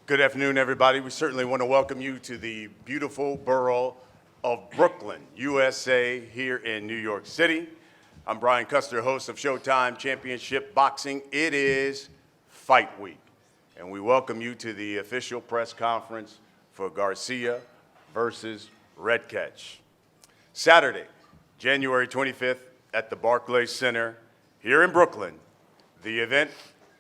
Good afternoon, everybody. We certainly want to welcome you to the beautiful borough of Brooklyn, USA, here in New York City. I'm Brian Custer, host of Showtime Championship Boxing. It is Fight Week, and we welcome you to the official press conference for Garcia versus Redkach. Saturday, January 25th at the Barclays Center here in Brooklyn. The event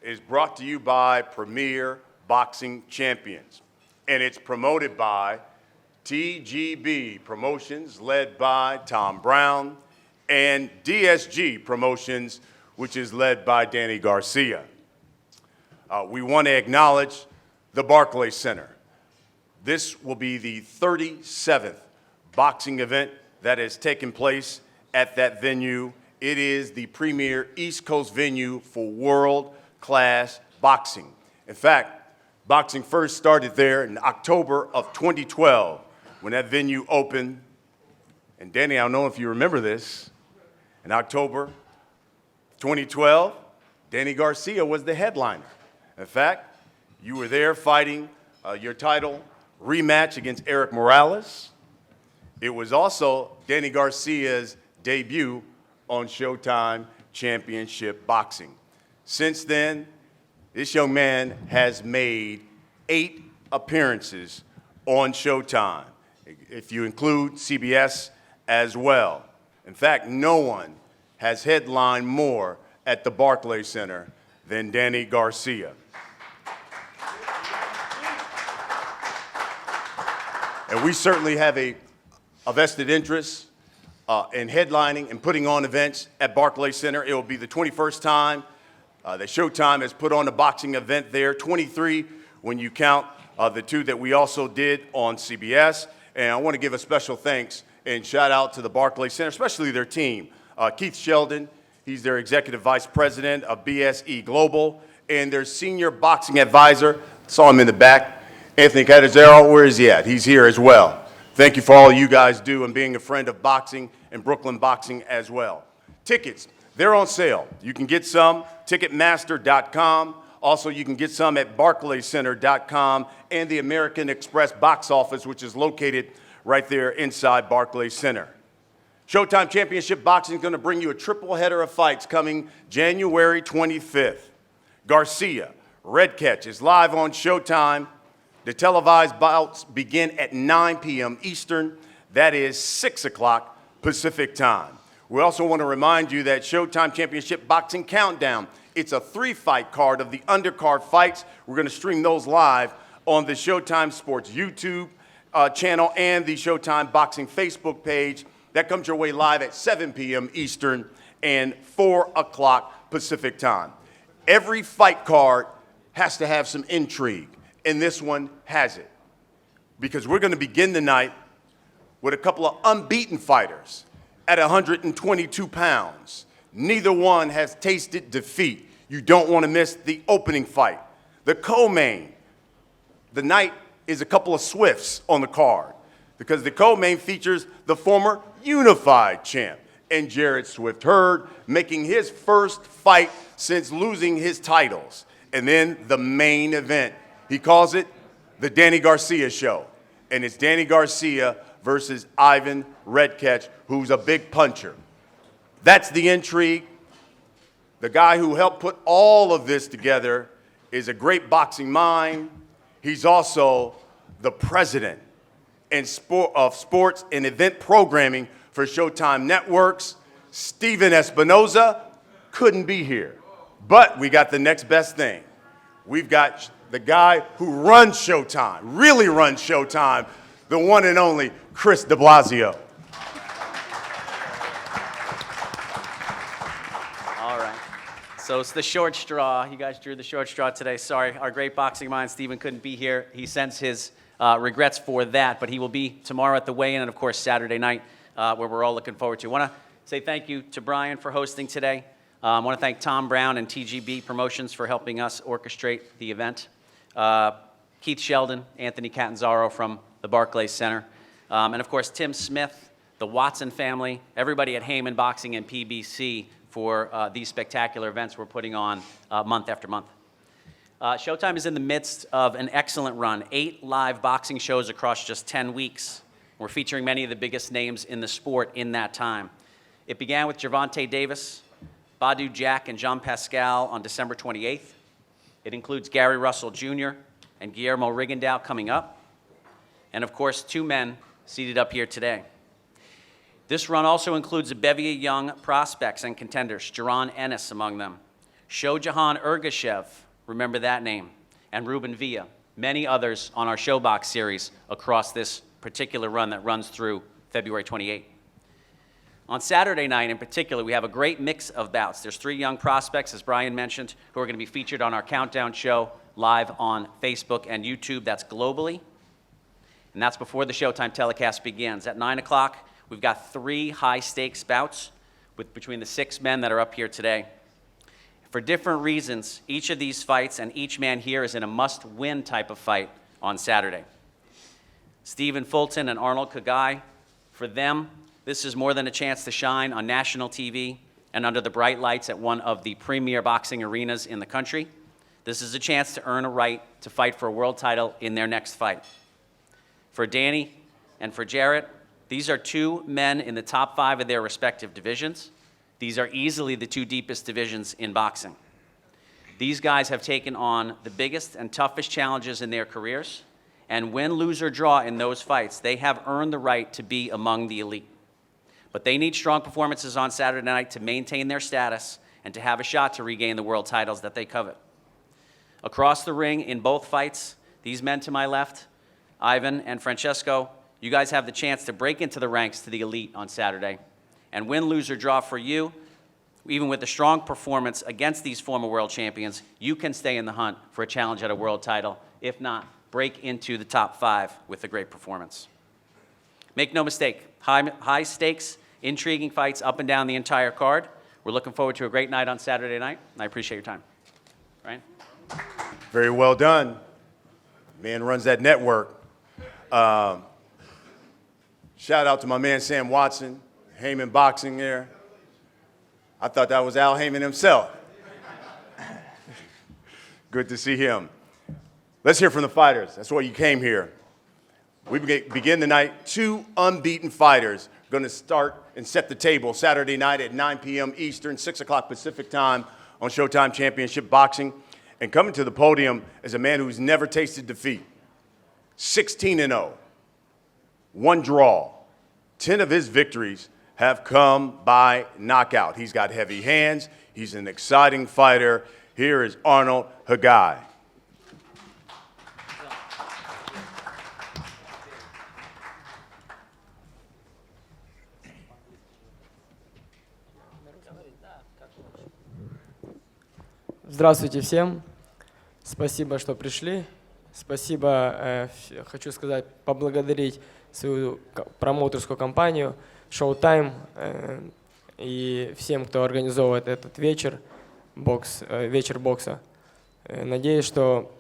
is brought to you by Premier Boxing Champions, and it's promoted by TGB Promotions, led by Tom Brown, and DSG Promotions, which is led by Danny Garcia. We want to acknowledge the Barclays Center. This will be the 37th boxing event that has taken place at that venue. It is the premier East Coast venue for world-class boxing. In fact, boxing first started there in October of 2012 when that venue opened. And Danny, I don't know if you remember this, in October 2012, Danny Garcia was the headliner. In fact, you were there fighting your title rematch against Erik Morales. It was also Danny Garcia's debut on Showtime Championship Boxing. Since then, this young man has made 8 appearances on Showtime, if you include CBS as well. In fact, no one has headlined more at the Barclays Center than Danny Garcia. And we certainly have a vested interest in headlining and putting on events at Barclays Center. It will be the 21st time that Showtime has put on a boxing event there, 23 when you count the 2 that we also did on CBS. And I want to give a special thanks and shout out to the Barclays Center, especially their team. Keith Sheldon, he's their executive vice president of BSE Global, and their senior boxing advisor, saw him in the back, Anthony Catazero. Where is he at? He's here as well. Thank you for all you guys do and being a friend of boxing and Brooklyn boxing as well. Tickets, they're on sale. You can get some, Ticketmaster.com. Also, you can get some at BarclaysCenter.com and the American Express box office, which is located right there inside Barclays Center. Showtime Championship Boxing is going to bring you a triple header of fights coming January 25th. Garcia, Redkach is live on Showtime. The televised bouts begin at 9 p.m. Eastern. That is 6 o'clock Pacific time. We also want to remind you that Showtime Championship Boxing Countdown, it's a 3-fight card of the undercard fights. We're going to stream those live on the Showtime Sports YouTube channel and the Showtime Boxing Facebook page. That comes your way live at 7 p.m. Eastern and 4 o'clock Pacific time. Every fight card has to have some intrigue, and this one has it. Because we're going to begin the night with a couple of unbeaten fighters at 122 pounds. Neither one has tasted defeat. You don't want to miss the opening fight. The co-main, the night is a couple of Swifts on the card because the co-main features the former unified champ and Jarrett Swift Hurd making his first fight since losing his titles. And then the main event. He calls it the Danny Garcia Show. And it's Danny Garcia versus Ivan Redkach, who's a big puncher. That's the intrigue. The guy who helped put all of this together is a great boxing mind. He's also the president of sports and event programming for Showtime Networks. Steven Espinoza couldn't be here, but we got the next best thing. We've got the guy who runs Showtime, really runs Showtime, the one and only Chris de Blasio. So it's the short straw. You guys drew the short straw today. Sorry, our great boxing mind, Steven, couldn't be here. He sends his regrets for that, but he will be tomorrow at the weigh-in and, of course, Saturday night, where we're all looking forward to. I want to say thank you to Brian for hosting today. I want to thank Tom Brown and TGB Promotions for helping us orchestrate the event. Keith Sheldon, Anthony Catanzaro from the Barclays Center, and, of course, Tim Smith, the Watson family, everybody at Heyman Boxing and PBC for these spectacular events we're putting on month after month. Showtime is in the midst of an excellent run. 8 live boxing shows across just 10 weeks. We're featuring many of the biggest names in the sport in that time. It began with Gervonta Davis, Badu Jack, and Jean Pascal on December 28th. It includes Gary Russell Jr. and Guillermo Rigondeaux coming up. And of course, 2 men seated up here today. This run also includes a bevy of young prospects and contenders, Jaron Ennis among them, Shojahan Ergashev, remember that name, and Ruben Villa, many others on our Showbox series across this particular run that runs through February 28. On Saturday night in particular, we have a great mix of bouts. There's 3 young prospects, as Brian mentioned, who are going to be featured on our Countdown show live on Facebook and YouTube. That's globally. And that's before the Showtime telecast begins. At 9 o'clock, we've got 3 high-stakes bouts between the 6 men that are up here today. For different reasons, each of these fights and each man here is in a must-win type of fight on Saturday. Stephen Fulton and Arnold Kagai, for them, this is more than a chance to shine on national TV and under the bright lights at one of the premier boxing arenas in the country. This is a chance to earn a right to fight for a world title in their next fight. For Danny and for Jarrett, these are 2 men in the top 5 of their respective divisions. These are easily the 2 deepest divisions in boxing. These guys have taken on the biggest and toughest challenges in their careers, and win, lose, or draw in those fights, they have earned the right to be among the elite. But they need strong performances on Saturday night to maintain their status and to have a shot to regain the world titles that they covet. Across the ring in both fights, these men to my left, Ivan and Francesco, you guys have the chance to break into the ranks to the elite on Saturday. And win, lose, or draw for you, even with a strong performance against these former world champions, you can stay in the hunt for a challenge at a world title. If not, break into the top 5 with a great performance. Make no mistake, high stakes, intriguing fights up and down the entire card. We're looking forward to a great night on Saturday night, and I appreciate your time. Ryan? Very well done. Man runs that network. Shout out to my man Sam Watson, Heyman Boxing there. I thought that was Al Heyman himself. Good to see him. Let's hear from the fighters. That's why you came here. We begin the night. 2 unbeaten fighters going to start and set the table Saturday night at 9 p.m. Eastern, 6 o'clock Pacific time on Showtime Championship Boxing. And coming to the podium is a man who's never tasted defeat. 16-0, 1 draw. 10 of his victories have come by knockout. He's got heavy hands. He's an exciting fighter. Here is Arnold Kagai. Здравствуйте всем. Спасибо, что пришли. Спасибо, хочу сказать, поблагодарить свою промоутерскую компанию Showtime и всем, кто организовывает этот вечер, вечер бокса. Надеюсь, что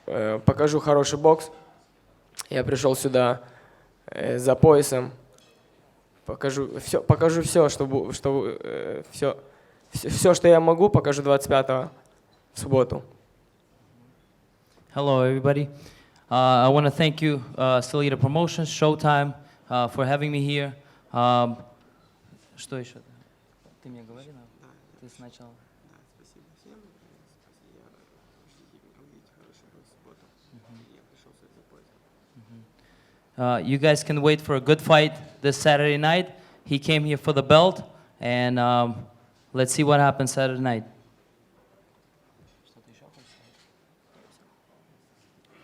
покажу хороший бокс. Я пришел сюда за поясом. Покажу все, что я могу, покажу 25-го в субботу. Hello, everybody. I want to thank you, Salida Promotions, Showtime, for having me here. Что еще? Ты мне говори, ты сначала. You guys can wait for a good fight this Saturday night. He came here for the belt, and let's see what happens Saturday night.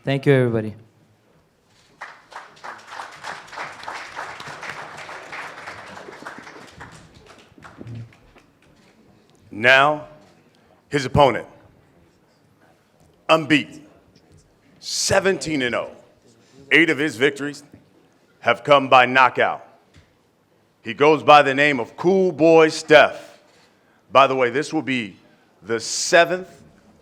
Thank you, everybody. Now, his opponent, unbeaten, 17-0. 8 of his victories have come by knockout. He goes by the name of Cool Boy Steph. By the way, this will be the 7th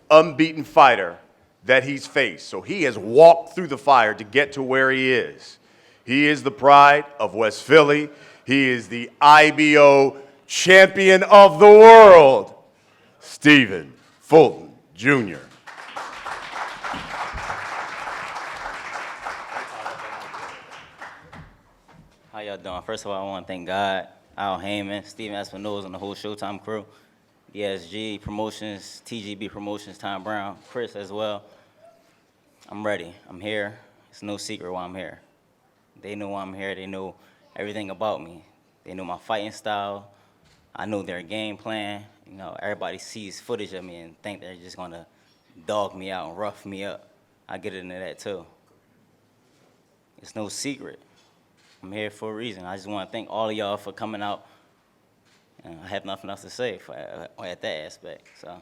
unbeaten fighter that he's faced. So he has walked through the fire to get to where he is. He is the pride of West Philly. He is the IBO champion of the world, Stephen Fulton Jr. doing? First of all, I want to thank God, Al Heyman, Steven Espinoza, and the whole Showtime crew, DSG Promotions, TGB Promotions, Tom Brown, Chris as well. I'm ready. I'm here. It's no secret why I'm here. They know why I'm here. They know everything about me. They know my fighting style. I know their game plan. You know, everybody sees footage of me and think they're just gonna dog me out and rough me up. I get into that too. It's no secret. I'm here for a reason. I just want to thank all of y'all for coming out. And I have nothing else to say at that aspect. So,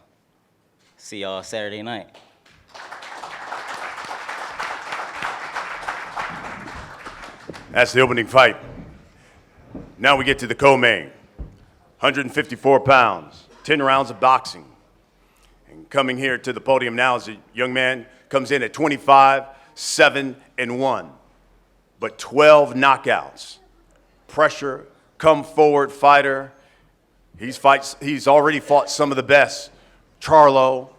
see y'all Saturday night. That's the opening fight. Now we get to the co-main. 154 pounds, 10 rounds of boxing. And coming here to the podium now is a young man, comes in at 25, 7-1, but 12 knockouts. Pressure, come forward fighter. He's already fought some of the best. Charlo,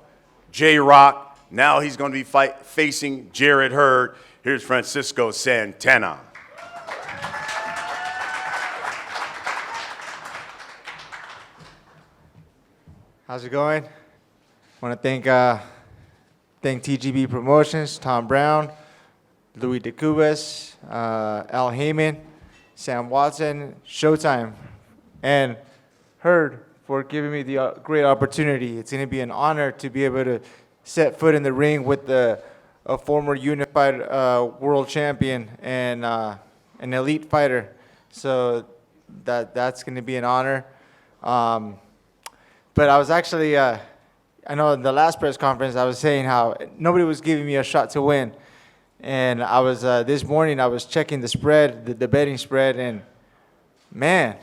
J-Rock. Now he's going to be facing Jarrett Hurd. Here's Francisco Santana. How's it going? I want to thank TGB Promotions, Tom Brown, Louis DeCubas, Al Heyman, Sam Watson, Showtime, and Hurd for giving me the great opportunity. It's going to be an honor to be able to set foot in the ring with a former unified world champion and an elite fighter. So that's going to be an honor. But I was actually, I know in the last press conference, I was saying how nobody was giving me a shot to win. And I was, this morning, I was checking the spread, the betting spread, and man,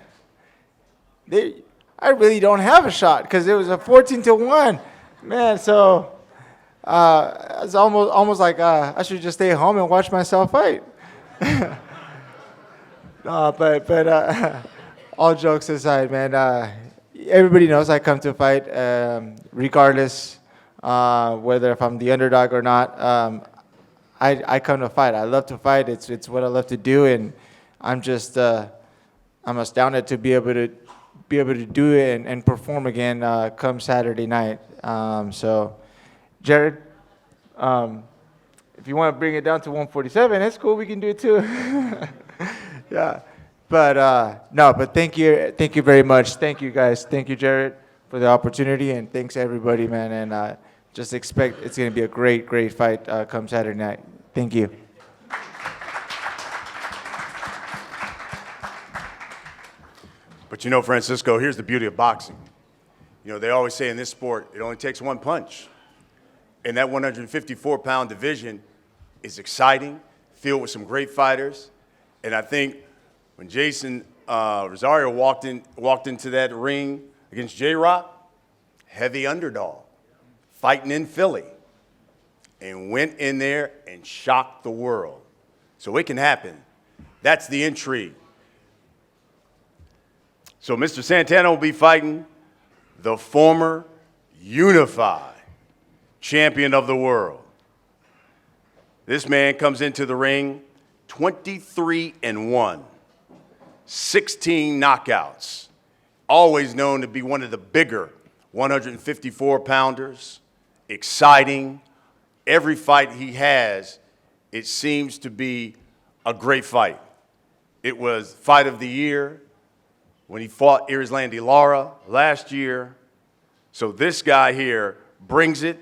I really don't have a shot because it was a 14-1. Man, so it's almost like I should just stay home and watch myself fight. But all jokes aside, man, everybody knows I come to fight regardless whether if I'm the underdog or not. I come to fight. I love to fight. It's what I love to do, and I'm just I'm astounded to be able to do it and perform again come Saturday night. So, Jared, if you want to bring it down to 147, that's cool. We can do it too. Yeah. But no, but thank you very much. Thank you guys. Thank you, Jared, for the opportunity, and thanks everybody, man. And just expect it's going to be a great fight come Saturday night. Thank you. But you know, Francisco, here's the beauty of boxing. You know, they always say in this sport, it only takes one punch. And that 154-pound division is exciting, filled with some great fighters. And I think when Jason Rosario walked into that ring against J-Rock, heavy underdog, fighting in Philly, and went in there and shocked the world. So it can happen. That's the intrigue. So Mr. Santana will be fighting the former unified champion of the world. This man comes into the ring 23-1. 16 knockouts, always known to be one of the bigger 154-pounders, exciting. Every fight he has, it seems to be a great fight. It was fight of the year when he fought Erislandy Lara last year. So this guy here brings it.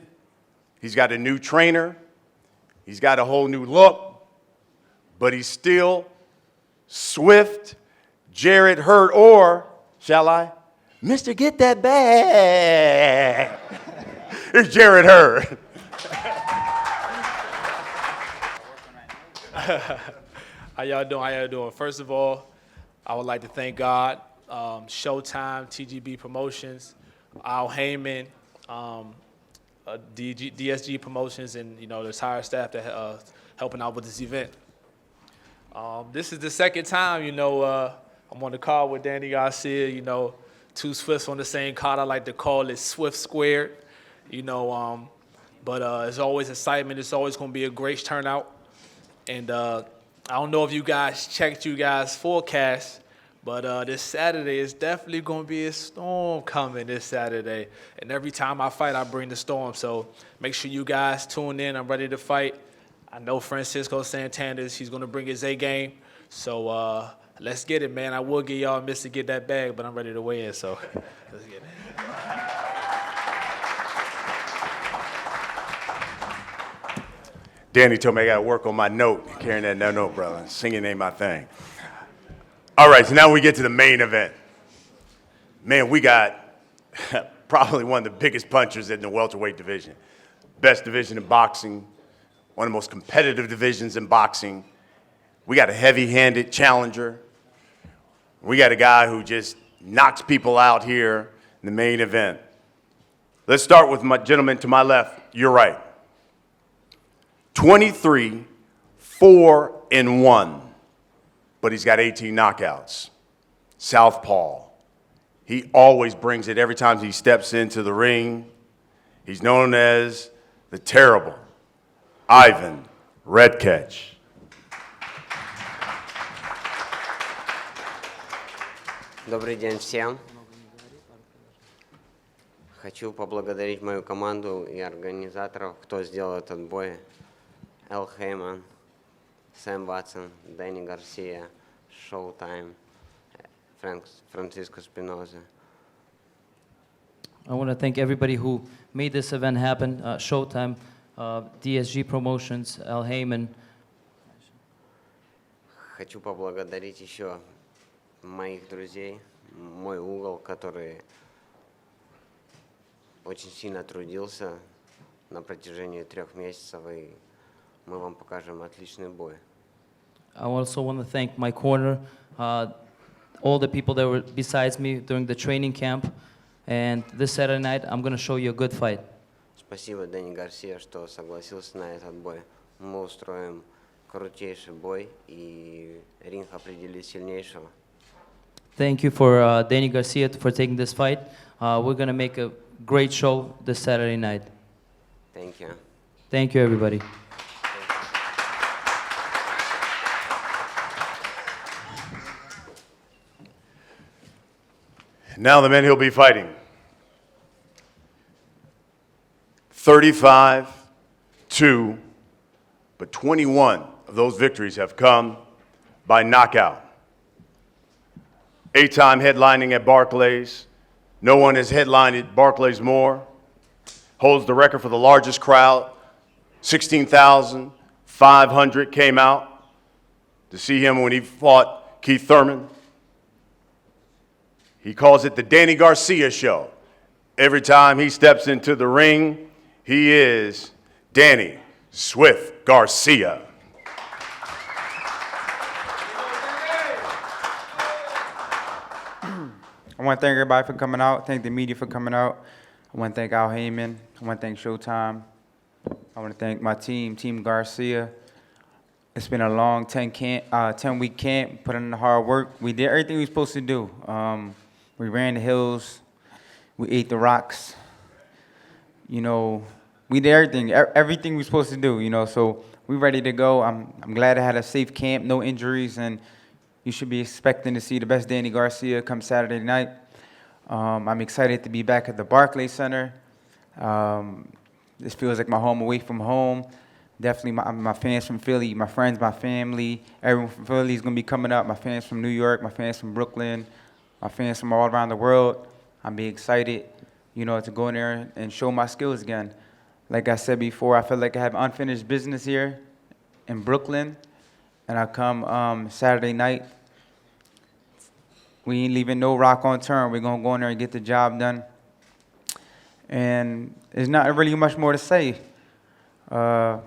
He's got a new trainer. He's got a whole new look, but he's still swift. Jarrett Hurd, or, shall I? Mr. Get That Bag. It's Jarrett Hurd. How y'all doing? First of all, I would like to thank God, Showtime, TGB Promotions, Al Heyman, DSG Promotions, and the entire staff that helping out with this event. This is the second time, I'm on the card with Danny Garcia, two Swifts on the same card. I like to call it Swift Squared, but it's always excitement. It's always going to be a great turnout. And I don't know if you guys checked you guys' forecast, but this Saturday is definitely going to be a storm coming this Saturday. And every time I fight, I bring the storm. So make sure you guys tune in. I'm ready to fight. I know Francisco Santander, he's going to bring his A game. So let's get it, man. I will give y'all a miss to get that bag, but I'm ready to weigh in. So let's get it. Danny told me I got to work on my note. Carrying that note, brother. Singing ain't my thing. All right, so now we get to the main event. Man, we got probably one of the biggest punchers in the welterweight division. Best division in boxing, one of the most competitive divisions in boxing. We got a heavy-handed challenger. We got a guy who just knocks people out here in the main event. Let's start with my gentleman to my left. You're right. 23, 4-1, but he's got 18 knockouts. Southpaw. He always brings it every time he steps into the ring. He's known as the Terrible Ivan Redkach. Добрый день всем. Хочу поблагодарить мою команду и организаторов, кто сделал этот бой. Эл Хейман, Сэм Ватсон, Дэнни Гарсия, Showtime, Francisco Espinosa. I want to thank everybody who made this event happen. Showtime, DSG Promotions, Al Heyman. Хочу поблагодарить еще моих друзей, мой угол, который очень сильно трудился на протяжении 3 месяцев, и мы вам покажем отличный бой. I also want to thank my corner, all the people that were besides me during the training camp. And this Saturday night, I'm going to show you a good fight. Спасибо, Дэнни Гарсия, что согласился на этот бой. Мы устроим крутейший бой, и ринг определит сильнейшего. Thank you for Danny Garcia for taking this fight. We're going to make a great show this Saturday night. Thank you. Thank you, everybody. Now the men he'll be fighting. 35-2, but 21 of those victories have come by knockout. 8-time headlining at Barclays. No one has headlined at Barclays more. Holds the record for the largest crowd. 16,500 came out to see him when he fought Keith Thurman. He calls it the Danny Garcia Show. Every time he steps into the ring, he is Danny Swift Garcia. I want to thank everybody for coming out. Thank the media for coming out. I want to thank Al Heyman. I want to thank Showtime. I want to thank my team, Team Garcia. It's been a long 10-week camp, put in the hard work. We did everything we were supposed to do. We ran the hills. We ate the rocks. You know, we did everything we were supposed to do, you know, so we're ready to go. I'm glad I had a safe camp, no injuries, and you should be expecting to see the best Danny Garcia come Saturday night. I'm excited to be back at the Barclays Center. This feels like my home away from home. Definitely my fans from Philly, my friends, my family, everyone from Philly is going to be coming up. My fans from New York, my fans from Brooklyn, my fans from all around the world. I'm be excited, you know, to go in there and show my skills again. Like I said before, I feel like I have unfinished business here in Brooklyn, and I come Saturday night. We ain't leaving no rock unturned. We're going to go in there and get the job done. And there's not really much more to say. You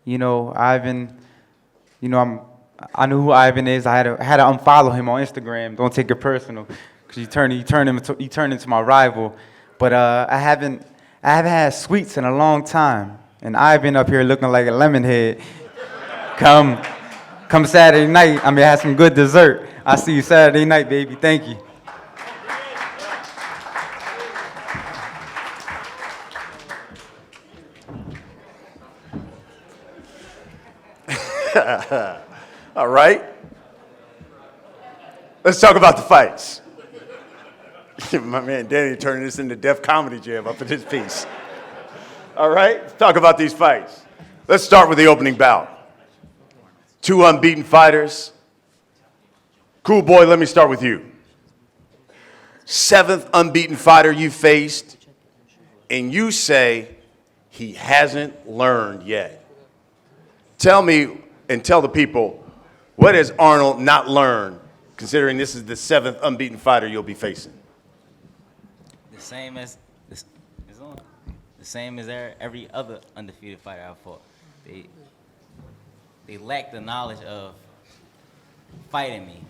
know, Ivan, you know, I knew who Ivan is. I had to unfollow him on Instagram. Don't take it personal, because he turned into my rival. But I haven't had sweets in a long time, and Ivan up here looking like a lemon head. Come Saturday night, I'm gonna have some good dessert. I'll see you Saturday night, baby. Thank you. All right? Let's talk about the fights. My man Danny turning this into Def Comedy Jam up in his piece. All right? Let's talk about these fights. Let's start with the opening bout. Two unbeaten fighters. Cool Boy, let me start with you. 7th unbeaten fighter you faced, and you say he hasn't learned yet. Tell me and tell the people, what has Arnold not learned, considering this is the 7th unbeaten fighter you'll be facing? The same as this is on. The same as every other undefeated fighter I fought. They lack the knowledge of fighting me.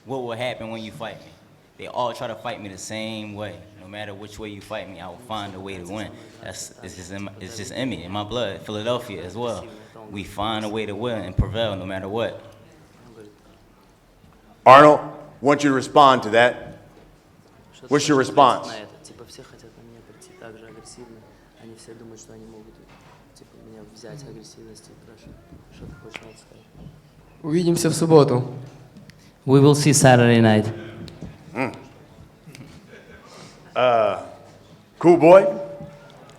What will happen when you fight me? They all try to fight me the same way. No matter which way you fight me, I will find a way to win. It's just in me, in my blood. Philadelphia as well. We find a way to win and prevail no matter what. Arnold, I want you to respond to that. What's your response? Типа все хотят на меня прийти так же агрессивно. Они все думают, что они могут типа меня взять агрессивностью. Что ты хочешь на это сказать? Увидимся в субботу. We will see Saturday night. Cool Boy,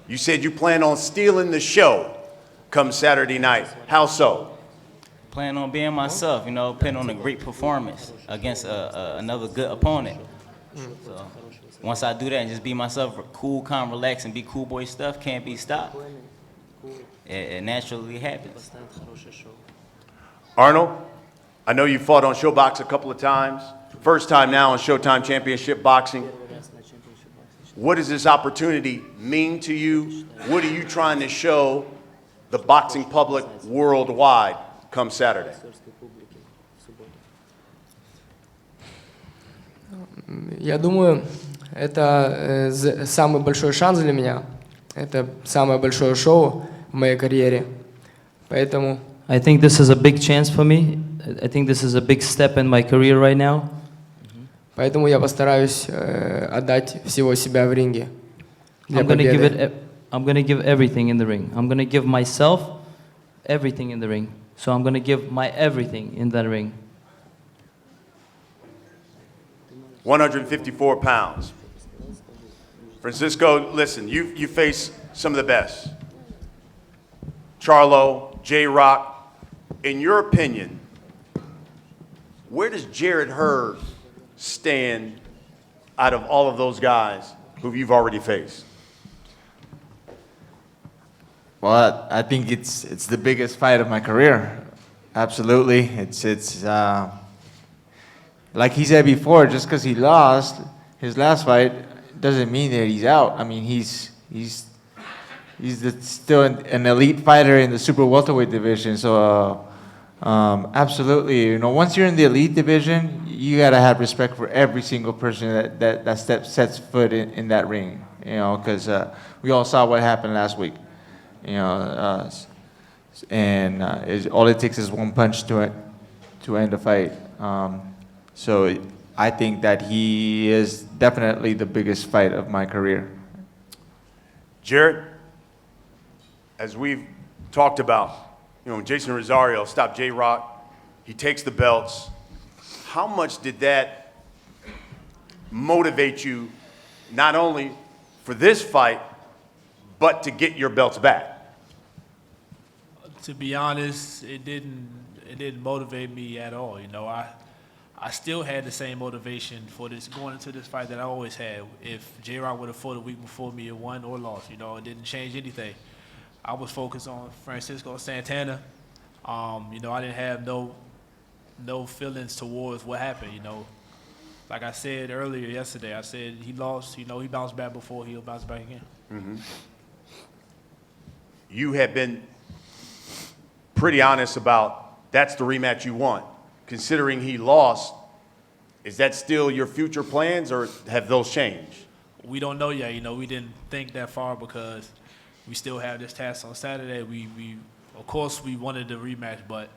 you said you plan on stealing the show come Saturday night. How so? Plan on being myself, putting on a great performance against another good opponent. So once I do that and just be myself, cool, calm, relax, and be Cool Boy stuff, can't be stopped. It naturally happens. Поставят хорошее шоу. Arnold, I know you fought on Showbox a couple of times. First time now on Showtime Championship Boxing. Первый раз на чемпионшип боксе. What does this opportunity mean to you? What are you trying to show the boxing public worldwide come Saturday? Актерской публике в субботу. Я думаю, это самый большой шанс для меня. Это самое большое шоу в моей карьере. Поэтому I think this is a big chance for me. I think this is a big step in my career right now. Поэтому я постараюсь отдать всего себя в ринге для I'm gonna give победы. it. I'm gonna give everything in the ring. I'm gonna give myself everything in the ring. So I'm gonna give my everything in that ring. 154 pounds. Francisco, listen, you face some of the best. Charlo, J-Rock. In your opinion, where does Jarrett Hurd stand out of all of those guys who you've already faced? Well, I think it's the biggest fight of my career. Absolutely, it's like he said before. Just because he lost his last fight doesn't mean that he's out. I mean, he's still an elite fighter in the super welterweight division. So absolutely, once you're in the elite division, you gotta have respect for every single person that sets foot in that ring. Because we all saw what happened last week. All it takes is one punch to end a fight. So I think that he is definitely the biggest fight of my career. Jarrett, as we've talked about, when Jason Rosario stopped J-Rock, he takes the belts. How much did that motivate you, not only for this fight, but to get your belts back? To be honest, it didn't motivate me at all. I still had the same motivation for this going into this fight that I always had. If J-Rock would have fought a week before me and won or lost, it didn't change anything. I was focused on Francisco Santana. I didn't have no feelings towards what happened. Like I said earlier yesterday, I said he lost. He bounced back before. He'll bounce back again. You have been pretty honest about that's the rematch you want. Considering he lost, is that still your future plans, or have those changed? We don't know yet. We didn't think that far because we still have this task on Saturday. We of course we wanted the rematch, but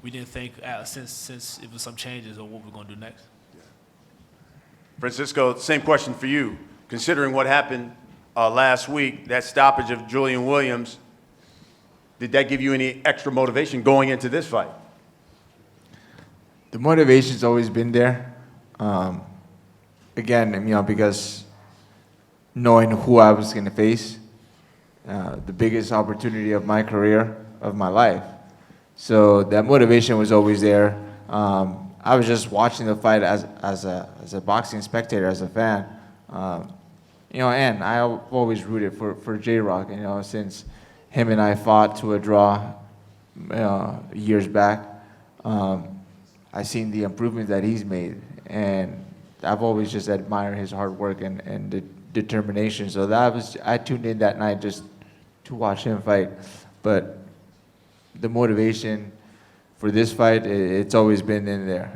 we didn't think since it was some changes or what we're gonna do next. Francisco, same question for you. Considering what happened last week, that stoppage of Julian Williams, did that give you any extra motivation going into this fight? The motivation's always been there. Again, because knowing who I was going to face, the biggest opportunity of my career, of my life. So that motivation was always there. I was just watching the fight as a boxing spectator, as a fan. And I always rooted for J-Rock, since him and I fought to a draw years back. I seen the improvements that he's made, and I've always just admired his hard work and the determination. So I tuned in that night just to watch him fight. But the motivation for this fight, it's always been in there.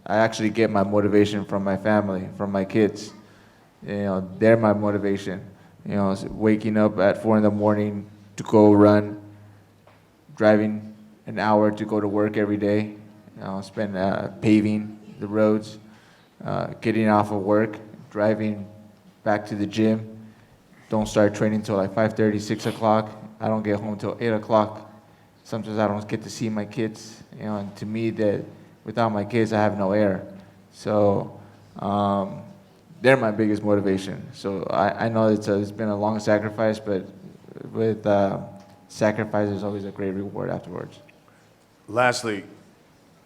I actually get my motivation from my family, from my kids. They're my motivation. Waking up at 4 a.m. to go run, driving an hour to go to work every day, spend paving the roads, getting off of work, driving back to the gym. Don't start training till like 5:30, 6 o'clock. I don't get home till 8 o'clock. Sometimes I don't get to see my kids. And to me, that without my kids, I have no air. So they're my biggest motivation. So I know it's been a long sacrifice, but with sacrifice, there's always a great reward afterwards. Lastly,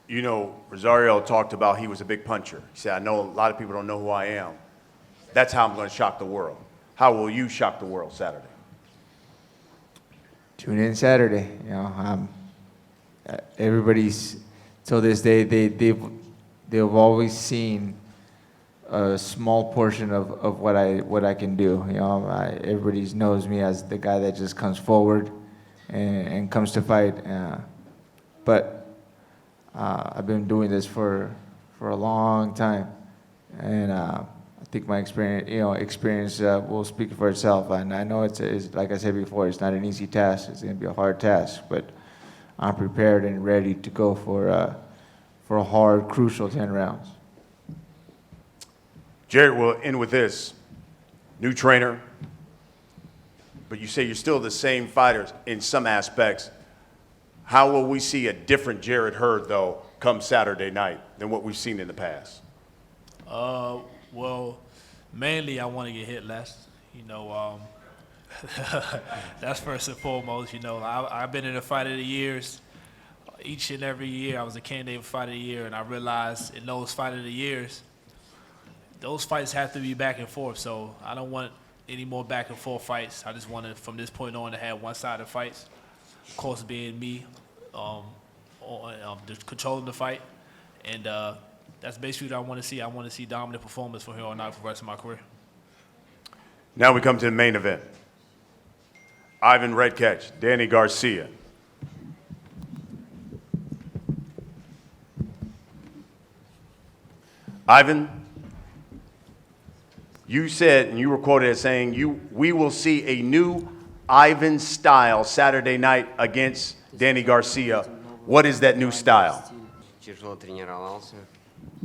Rosario talked about he was a big puncher. He said, I know a lot of people don't know who I am. That's how I'm going to shock the world. How will you shock the world Saturday? Tune in Saturday. Everybody's, till this day, they've always seen a small portion of what I can do. Everybody knows me as the guy that just comes forward and comes to fight. But I've been doing this for a long time, and I think my experience will speak for itself. And I know it's like I said before, it's not an easy task. It's going to be a hard task, but I'm prepared and ready to go for a hard, crucial 10 rounds. Jared, we'll end with this. New trainer, but you say you're still the same fighters in some aspects. How will we see a different Jarrett Hurd, though, come Saturday night than what we've seen in the past? Well, mainly I want to get hit less. That's first and foremost. I've been in the Fight of the Years. Each and every year I was a candidate for Fight of the Year, and I realized in those Fight of the Years, those fights have to be back and forth. So I don't want any more back and forth fights. I just want to, from this point on, to have one-sided fights. Of course, being me, just controlling the fight, and that's basically what I want to see. I want to see dominant performance from here on out for the rest of my career. Now we come to the main event. Ivan Redkach, Danny Garcia. Ivan, you said, and you were quoted as saying, we will see a new Ivan style Saturday night against Danny Garcia. What is that new style? Тяжело тренировался,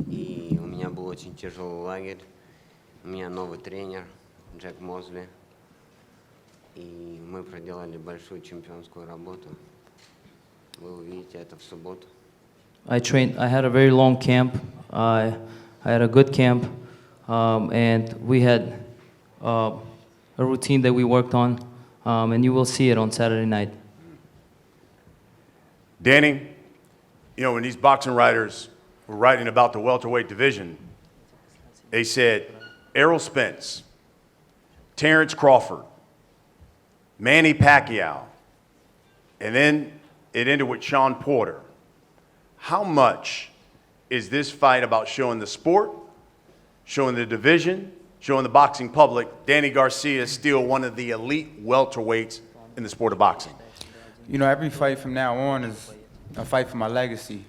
и у меня был очень тяжелый лагерь. У меня новый тренер, Джек Мозли, и мы проделали большую чемпионскую работу. Вы увидите это в субботу. I had a very long camp. I had a good camp, and we had a routine that we worked on, and you will see it on Saturday night. Danny, when these boxing writers were writing about the welterweight division, they said Errol Spence, Terrence Crawford, Manny Pacquiao, and then it ended with Sean Porter. How much is this fight about showing the sport, showing the division, showing the boxing public Danny Garcia is still one of the elite welterweights in the sport of boxing? Every fight from now on is a fight for my legacy.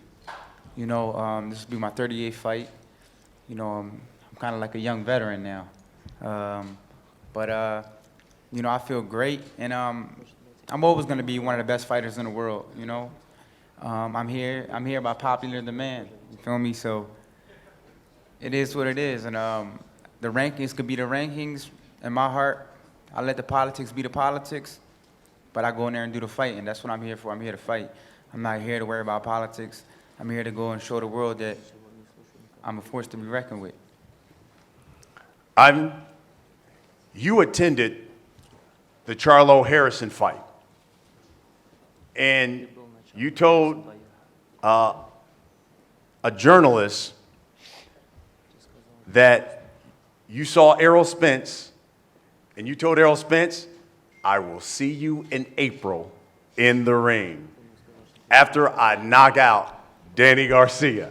This will be my 38th fight. I'm kind of like a young veteran now. But I feel great, and I'm always going to be one of the best fighters in the world, I'm here by popular demand, you feel me? So it is what it is, and the rankings could be the rankings. In my heart, I let the politics be the politics, but I go in there and do the fight, and that's what I'm here for. I'm here to fight. I'm not here to worry about politics. I'm here to go and show the world that I'm a force to be reckoned with. Ivan, you attended the Charlo Harrison fight, and you told a journalist that you saw Errol Spence, and you told Errol Spence, I will see you in April in the ring after I knock out Danny Garcia.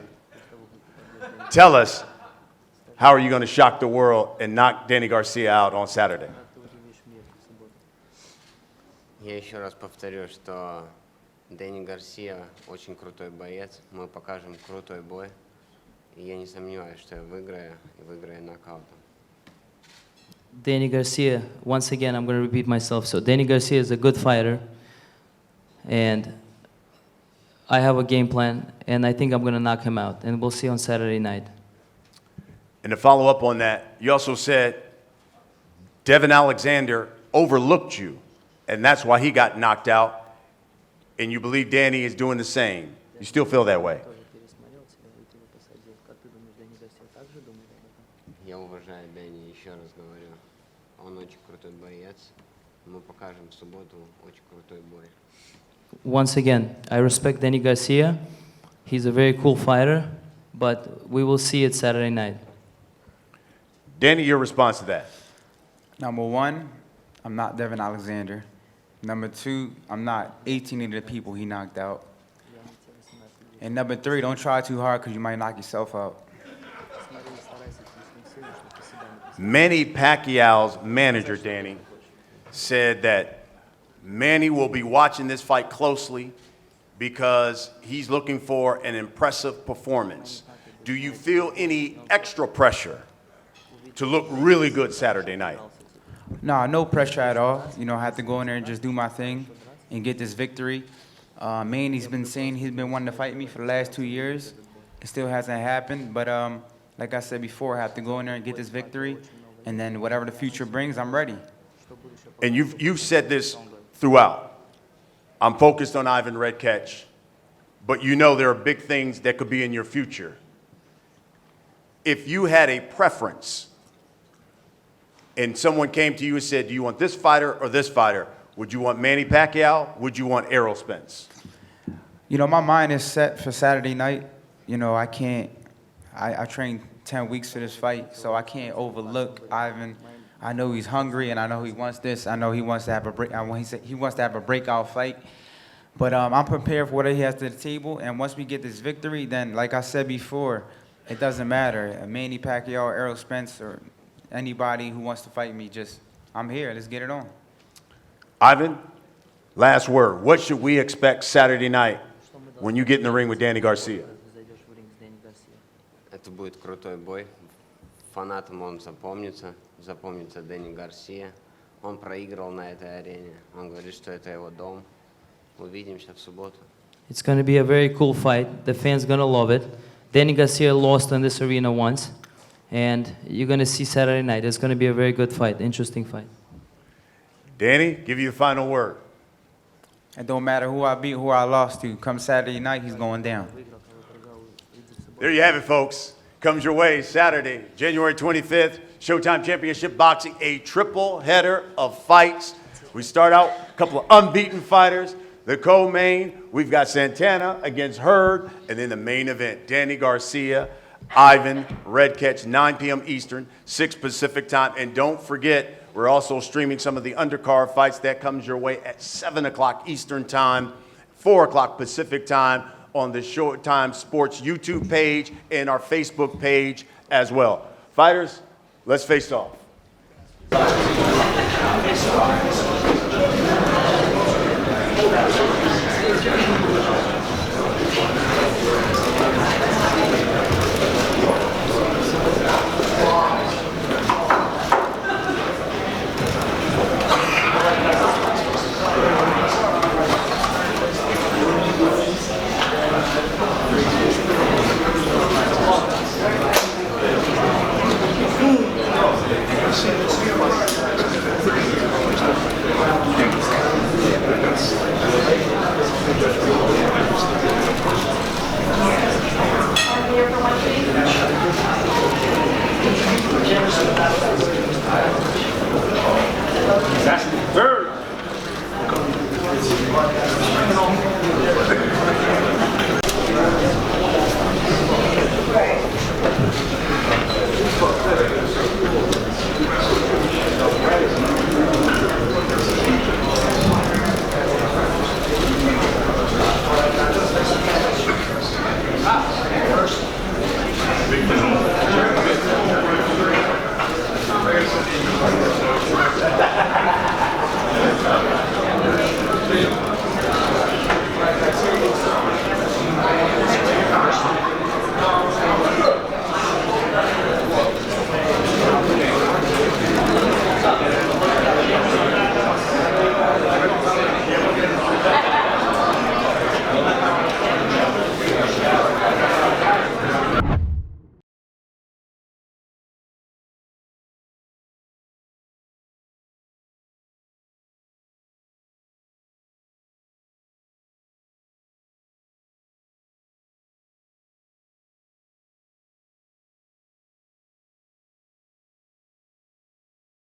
Tell us, how are you going to shock the world and knock Danny Garcia out on Saturday? Я еще раз повторю, что Дэнни Гарсия очень крутой боец. Мы покажем крутой бой. И я не сомневаюсь, что я выиграю, и выиграю нокаутом. Danny Garcia, once again, I'm going to repeat myself. So Danny Garcia is a good fighter, and I have a game plan, and I think I'm going to knock him out, and we'll see on Saturday night. And to follow up on that, you also said Devin Alexander overlooked you, and that's why he got knocked out, and you believe Danny is doing the same. You still feel that way? Тоже пересмотрел тебя, и ты его посадил. Как ты думаешь, Дэнни Гарсия также думает об этом? Я уважаю Дэнни, еще раз говорю. Он очень крутой боец. Мы покажем в субботу очень крутой бой. Once again, I respect Danny Garcia. He's a very cool fighter, but we will see it Saturday night. Danny, your response to that? Number one, I'm not Devin Alexander. Number two, I'm not 18 of the people he knocked out. Я не те 18 людей. And number three, don't try too hard because you might knock yourself out. Смотри, старайся слишком сильно, чтобы ты себя не посадил. Manny Pacquiao's manager, Danny, said that Manny will be watching this fight closely because he's looking for an impressive performance. Do you feel any extra pressure to look really good Saturday night? Nah, no pressure at all. You know, I have to go in there and just do my thing and get this victory. Manny's been saying he's been wanting to fight me for the last 2 years. It still hasn't happened, but like I said before, I have to go in there and get this victory, and then whatever the future brings, I'm ready. And you've said this throughout. I'm focused on Ivan Redkach, but you know there are big things that could be in your future. If you had a preference and someone came to you and said, do you want this fighter or this fighter? Would you want Manny Pacquiao? Would you want Errol Spence? You know, my mind is set for Saturday night. You know, I trained 10 weeks for this fight, so I can't overlook Ivan. I know he's hungry, and I know he wants this. I know he wants to have a break. He wants to have a breakout fight. But I'm prepared for what he has to the table, and once we get this victory, then, like I said before, it doesn't matter. Manny Pacquiao, Errol Spence, or anybody who wants to fight me, I'm here. Let's get it on. Ivan, last word. What should we expect Saturday night when you get in the ring with Danny Garcia? Ты зайдешь в ринг с Дэнни Гарсией. Это будет крутой бой. Фанатам он запомнится Дэнни Гарсия. Он проиграл на этой арене. Он говорит, что это его дом. Увидимся в субботу. It's going to be a very cool fight. The fans going to love it. Danny Garcia lost in this arena once, and you're going to see Saturday night. It's going to be a very good fight, interesting fight. Danny, give you the final word. It don't matter who I beat, who I lost to. Come Saturday night, he's going down. Выиграл, кого проиграл, выйдет в субботу. There you have it, folks. Comes your way Saturday, January 25th, Showtime Championship Boxing, a triple header of fights. We start out a couple of unbeaten fighters. The co-main, we've got Santana against Hurd, and then the main event, Danny Garcia, Ivan Redkach, 9 p.m. Eastern, 6 Pacific time. And don't forget, we're also streaming some of the undercard fights. That comes your way at 7 o'clock Eastern time, 4 o'clock Pacific time on the Showtime Sports YouTube page and our Facebook page as well. Fighters, let's face off. Thank you.